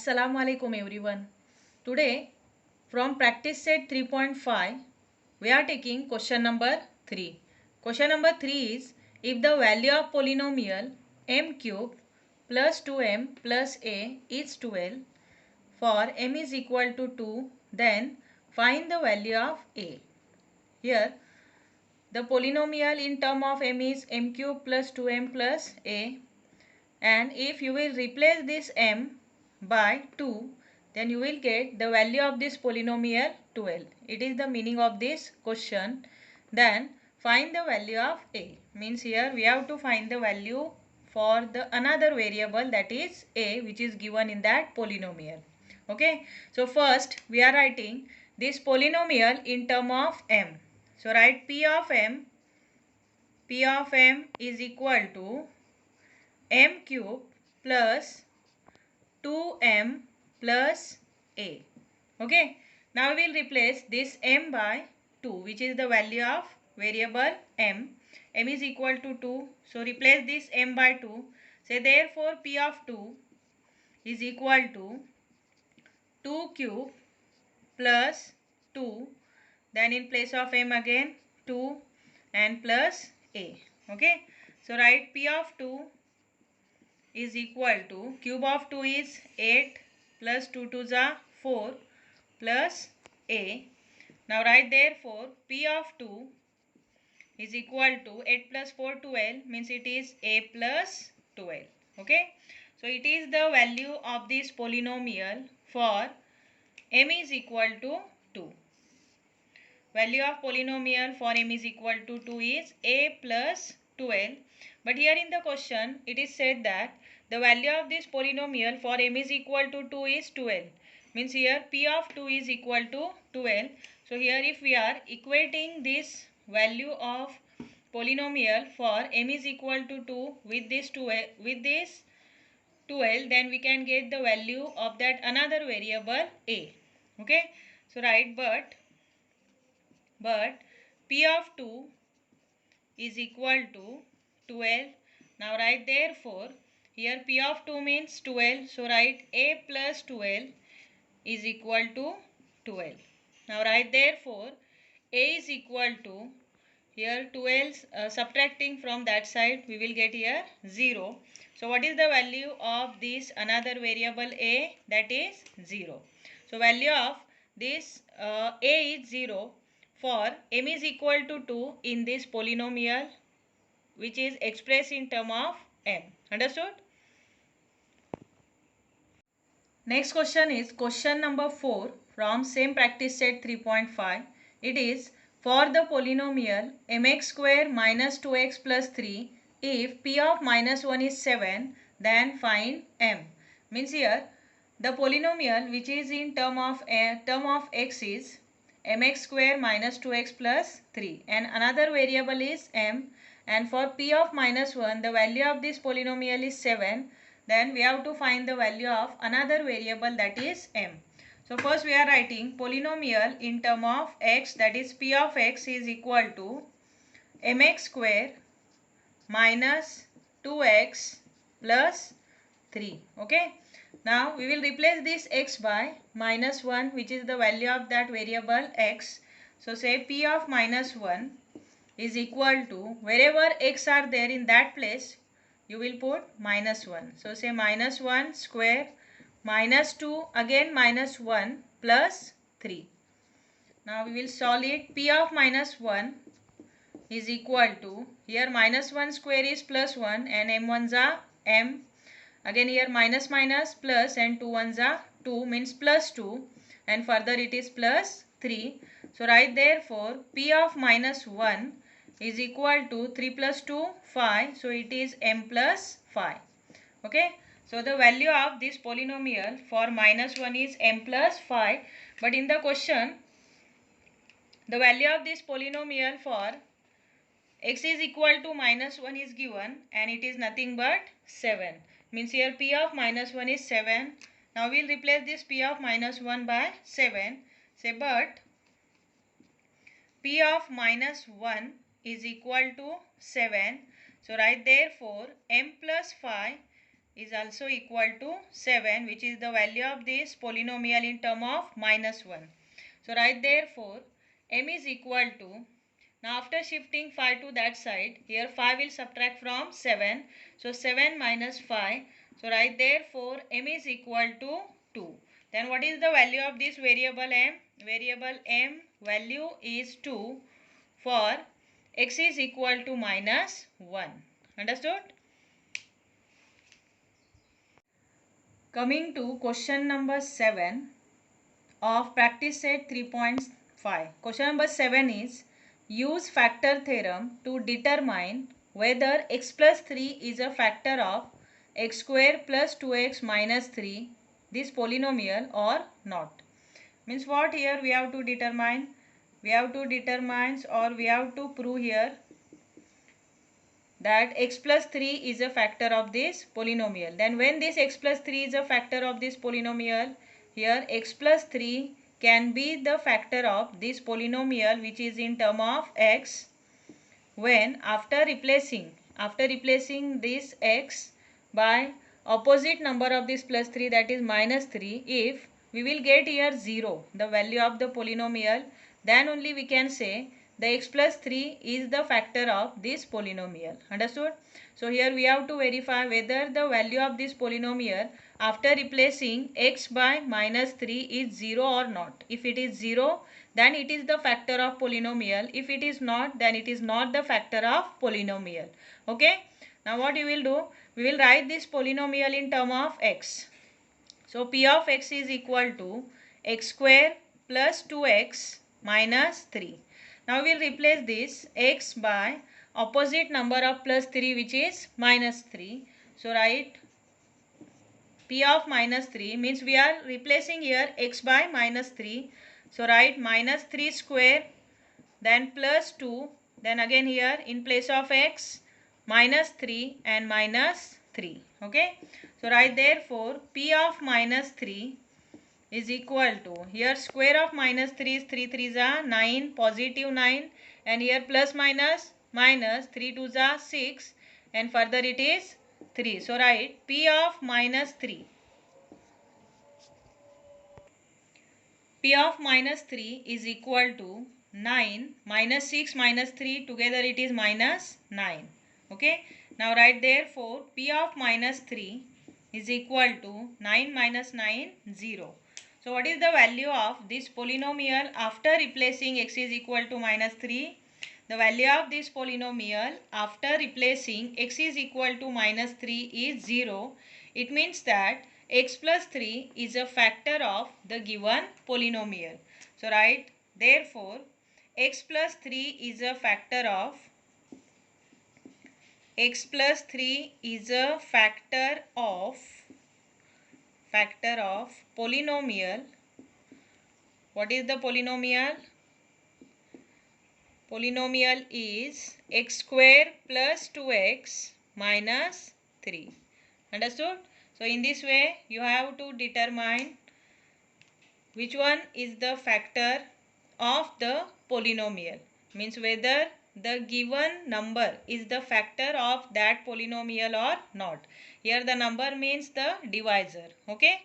Assalamu alaikum everyone. Today from practice set 3.5 we are taking question number 3. Question number 3 is if the value of polynomial m cube plus 2m plus a is 12 for m is equal to 2, then find the value of a. Here the polynomial in term of m is m cube plus 2m plus a, and if you will replace this m by 2, then you will get the value of this polynomial 12. It is the meaning of this question. Then find the value of a, means here we have to find the value for the another variable, that is a, which is given in that polynomial. Okay, so first we are writing this polynomial in term of m. So write p of m is equal to m cube plus 2m plus a. Okay, now we will replace this m by 2, which is the value of variable m. M is equal to 2, so replace this m by 2. Say therefore p of 2 is equal to 2 cube plus 2, then in place of m again 2 and plus a. Okay, so write p of 2 is equal to, cube of 2 is 8 plus 2 2s are 4 plus a. Now write therefore p of 2 is equal to 8 plus 4 12, means it is a plus 12. Okay, so it is the value of this polynomial for m is equal to 2. Value of polynomial for m is equal to 2 is a plus 12. But here in the question it is said that the value of this polynomial for m is equal to 2 is 12. Means here p of 2 is equal to 12. So here if we are equating this value of polynomial for m is equal to 2 with this 12, then we can get the value of that another variable a. Okay, so write but p of 2 is equal to 12. Now write therefore, here p of 2 means 12, so write a plus 12 is equal to 12. Now write therefore a is equal to, here 12 subtracting from that side we will get here 0. So what is the value of this another variable a? That is 0. So value of this a is 0 for m is equal to 2 in this polynomial, which is expressed in term of m. Understood? Next question is question number 4 from same practice set 3.5. It is for the polynomial mx square minus 2x plus 3, if p of minus 1 is 7, then find m. Means here the polynomial which is in term of x is mx square minus 2x plus 3, and another variable is m, and for p of minus 1 the value of this polynomial is 7. Then we have to find the value of another variable, that is m. So first we are writing polynomial in term of x, that is p of x is equal to mx square minus 2x plus 3. Okay, now we will replace this x by minus 1, which is the value of that variable x. So say p of minus 1 is equal to, wherever x are there in that place you will put minus 1. So say minus 1 square minus 2 again minus 1 plus 3. Now we will solve it. P of minus 1 is equal to, here minus 1 square is plus 1 and m1s are m. Again here minus minus plus and 2 ones are 2, means plus 2, and further it is plus 3. So write therefore p of minus 1 is equal to 3 plus 2 5, so it is m plus 5. Okay, so the value of this polynomial for minus 1 is m plus 5, but in the question the value of this polynomial for x is equal to minus 1 is given, and it is nothing but 7. Means here p of minus 1 is 7. Now we will replace this p of minus 1 by 7. Say but p of minus 1 is equal to 7. So write therefore m plus 5 is also equal to 7, which is the value of this polynomial in term of -1. So write therefore m is equal to, now after shifting 5 to that side, here 5 will subtract from 7. So 7 minus 5. So write therefore m is equal to 2. Then what is the value of this variable m? Variable m value is 2 for x is equal to -1. Understood? Coming to question number 7 of practice set 3.5. Question number 7 is, use factor theorem to determine whether x plus 3 is a factor of x square plus 2x minus 3, this polynomial, or not. Means what here we have to determine? We have to determine, or we have to prove here that x plus 3 is a factor of this polynomial. Then when this x plus 3 is a factor of this polynomial, here x plus 3 can be the factor of this polynomial which is in term of x, when after replacing this x by opposite number of this plus 3, that is -3, if we will get here 0, the value of the polynomial, then only we can say the x plus 3 is the factor of this polynomial. Understood? So here we have to verify whether the value of this polynomial after replacing x by -3 is 0 or not. If it is 0, then it is the factor of polynomial. If it is not, then it is not the factor of polynomial. Okay? Now what you will do? We will write this polynomial in term of x. So p of x is equal to x square plus 2x minus 3. Now we will replace this x by opposite number of plus 3, which is -3. So write p of -3 means we are replacing here x by -3. So write -3 square, then plus 2, then again here in place of x -3 and -3. Okay. So write therefore p of -3 is equal to, here square of -3 is 3 3s are 9, positive 9, and here plus minus 3 2s are 6, and further it is 3. So write p of -3. P of -3 is equal to 9 minus 6 minus 3, together it is -9. Okay. Now write therefore p of -3 is equal to 9 minus 9, 0. So what is the value of this polynomial after replacing x is equal to -3? The value of this polynomial after replacing x is equal to -3 is 0. It means that x plus 3 is a factor of the given polynomial. So write therefore x plus 3 is a factor of polynomial. What is the polynomial? Polynomial is x square plus 2x minus 3. Understood? So in this way you have to determine which one is the factor of the polynomial. Means whether the given number is the factor of that polynomial or not. Here the number means the divisor. Okay.